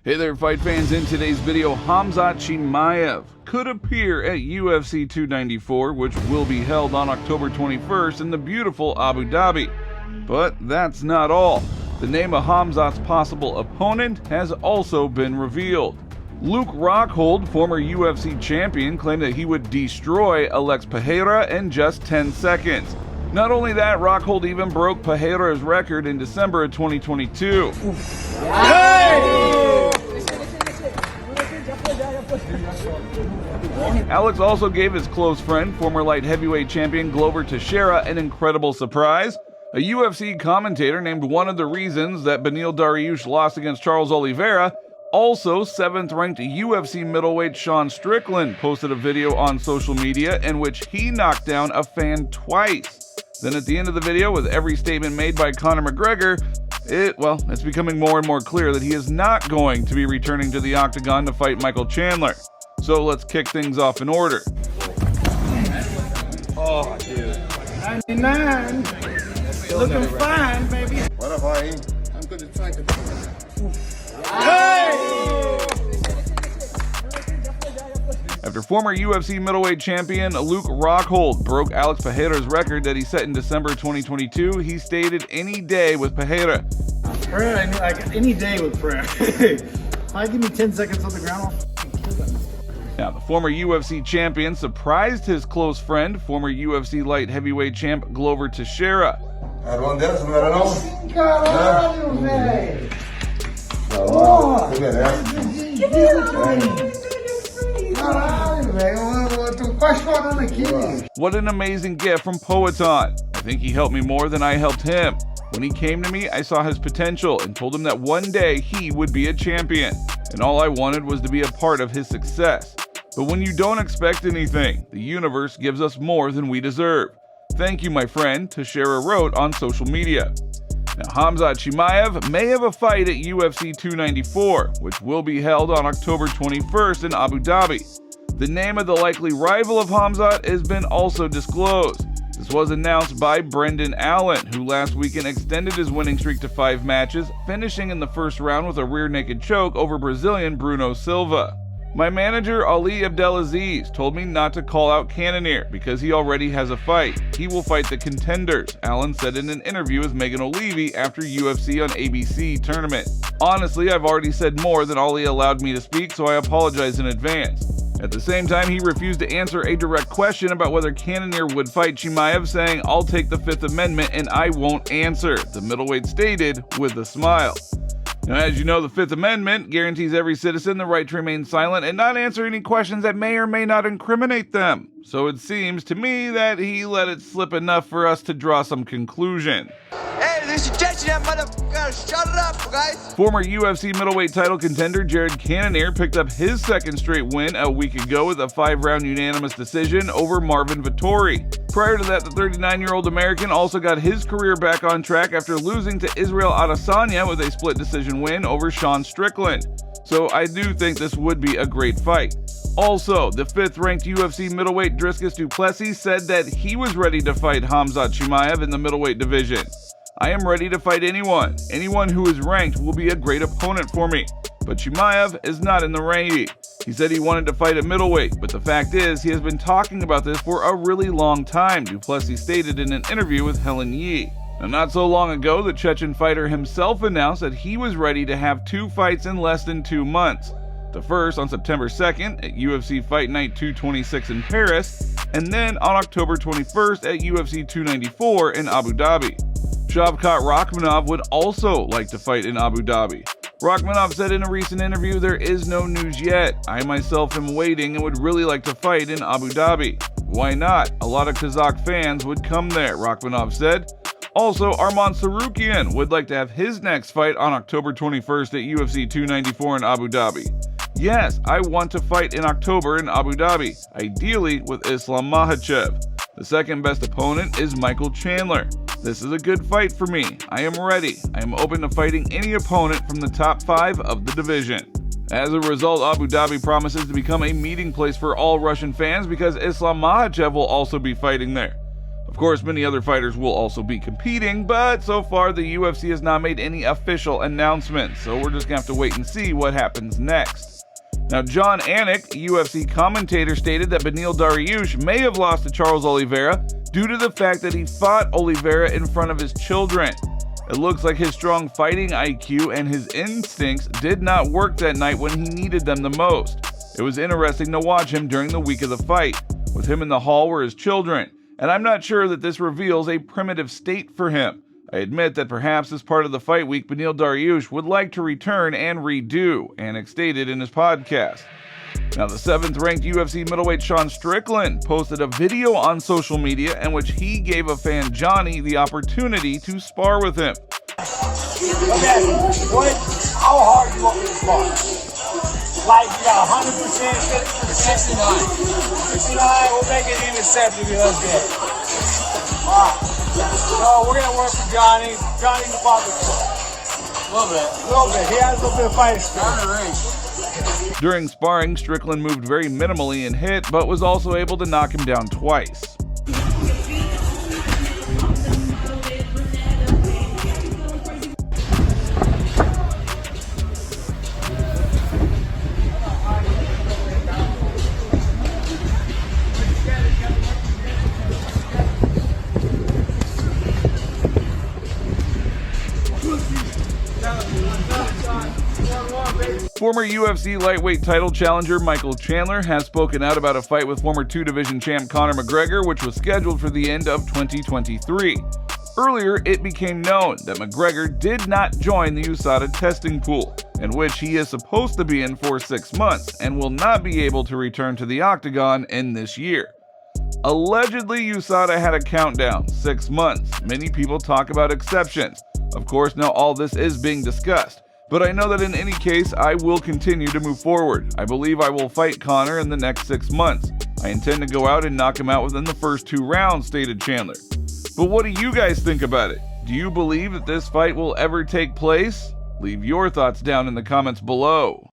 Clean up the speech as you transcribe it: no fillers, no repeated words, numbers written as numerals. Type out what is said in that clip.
Hey there, fight fans. In today's video, Khamzat Chimaev could appear at UFC 294, which will be held on October 21st in the beautiful Abu Dhabi. But that's not all. The name of Khamzat's possible opponent has also been revealed. Luke Rockhold, former UFC champion, claimed that he would destroy Alex Pereira in just 10 seconds. Not only that, Rockhold even broke Pereira's record in December of 2022. Alex also gave his close friend, former light heavyweight champion Glover Teixeira, an incredible surprise. A UFC commentator named one of the reasons that Beneil Dariush lost against Charles Oliveira. Also, 7th-ranked UFC middleweight Sean Strickland posted a video on social media in which he knocked down a fan twice. Then at the end of the video, with every statement made by Conor McGregor, it's becoming more and more clear that he is not going to be returning to the octagon to fight Michael Chandler. So let's kick things off in order. Oh, dude. 99. Looking fine, baby. What up, I? I'm going to try to. After former UFC middleweight champion Luke Rockhold broke Alex Pereira's record that he set in December 2022, he stated, "Any day with Pereira." Like any day with Pereira. If I give me 10 seconds on the ground, I'll kill them. Now, the former UFC champion surprised his close friend, former UFC light heavyweight champ Glover Teixeira. What an amazing gift from Poeton. I think he helped me more than I helped him. When he came to me, I saw his potential and told him that one day he would be a champion, and all I wanted was to be a part of his success. But when you don't expect anything, the universe gives us more than we deserve. Thank you, my friend, Teixeira wrote on social media. Now, Khamzat Chimaev may have a fight at UFC 294, which will be held on October 21st in Abu Dhabi. The name of the likely rival of Khamzat has been also disclosed. This was announced by Brendan Allen, who last weekend extended his winning streak to 5 matches, finishing in the first round with a rear naked choke over Brazilian Bruno Silva. My manager, Ali Abdelaziz, told me not to call out Cannonier because he already has a fight. He will fight the contenders, Allen said in an interview with Megan O'Leary after UFC on ABC tournament. Honestly, I've already said more than Ali allowed me to speak, so I apologize in advance. At the same time, he refused to answer a direct question about whether Cannonier would fight Chimaev, saying, "I'll take the Fifth Amendment and I won't answer," the middleweight stated with a smile. Now, as you know, the Fifth Amendment guarantees every citizen the right to remain silent and not answer any questions that may or may not incriminate them. So it seems to me that he let it slip enough for us to draw some conclusion. Hey, this is that motherfucker. Shut up, guys. Former UFC middleweight title contender Jared Cannonier picked up his second straight win a week ago with a 5-round unanimous decision over Marvin Vettori. Prior to that, the 39-year-old American also got his career back on track after losing to Israel Adesanya with a split decision win over Sean Strickland. So I do think this would be a great fight. Also, the 5th-ranked UFC middleweight Dricus du Plessis said that he was ready to fight Khamzat Chimaev in the middleweight division. "I am ready to fight anyone. Anyone who is ranked will be a great opponent for me. But Chimaev is not in the range." He said he wanted to fight at middleweight, but the fact is he has been talking about this for a really long time, du Plessis stated in an interview with Helen Yee. Now, not so long ago, the Chechen fighter himself announced that he was ready to have 2 fights in less than 2 months. The first on September 2nd at UFC Fight Night 226 in Paris, and then on October 21st at UFC 294 in Abu Dhabi. Shavkat Rakhmonov would also like to fight in Abu Dhabi. Rakhmonov said in a recent interview, "There is no news yet. I myself am waiting and would really like to fight in Abu Dhabi." Why not? A lot of Kazakh fans would come there, Rakhmonov said. Also, Arman Tsarukyan would like to have his next fight on October 21st at UFC 294 in Abu Dhabi. "Yes, I want to fight in October in Abu Dhabi, ideally with Islam Makhachev. The second best opponent is Michael Chandler. This is a good fight for me. I am ready. I am open to fighting any opponent from the top 5 of the division." As a result, Abu Dhabi promises to become a meeting place for all Russian fans because Islam Makhachev will also be fighting there. Of course, many other fighters will also be competing, but so far the UFC has not made any official announcements, so we're just gonna have to wait and see what happens next. Now, John Anik, UFC commentator, stated that Beneil Dariush may have lost to Charles Oliveira due to the fact that he fought Oliveira in front of his children. It looks like his strong fighting IQ and his instincts did not work that night when he needed them the most. It was interesting to watch him during the week of the fight. With him in the hall were his children, and I'm not sure that this reveals a primitive state for him. I admit that perhaps as part of the fight week, Beneil Dariush would like to return and redo, Anik stated in his podcast. Now, the 7th-ranked UFC middleweight Sean Strickland posted a video on social media in which he gave a fan, Johnny, the opportunity to spar with him. Okay, how hard do you want me to spar? Like, you got 100%, 69. 69, we'll make it even 70 because good. Alright, so we're going to work with Johnny. Johnny's the father. A little bit. He has a little bit of fighting experience. During sparring, Strickland moved very minimally and hit, but was also able to knock him down twice. Former UFC lightweight title challenger Michael Chandler has spoken out about a fight with former 2-division champ Conor McGregor, which was scheduled for the end of 2023. Earlier, it became known that McGregor did not join the USADA testing pool, in which he is supposed to be in for 6 months, and will not be able to return to the octagon in this year. Allegedly, USADA had a countdown, 6 months. Many people talk about exceptions. Of course, now all this is being discussed. But I know that in any case, I will continue to move forward. I believe I will fight Conor in the next 6 months. I intend to go out and knock him out within the first 2 rounds, stated Chandler. But what do you guys think about it? Do you believe that this fight will ever take place? Leave your thoughts down in the comments below.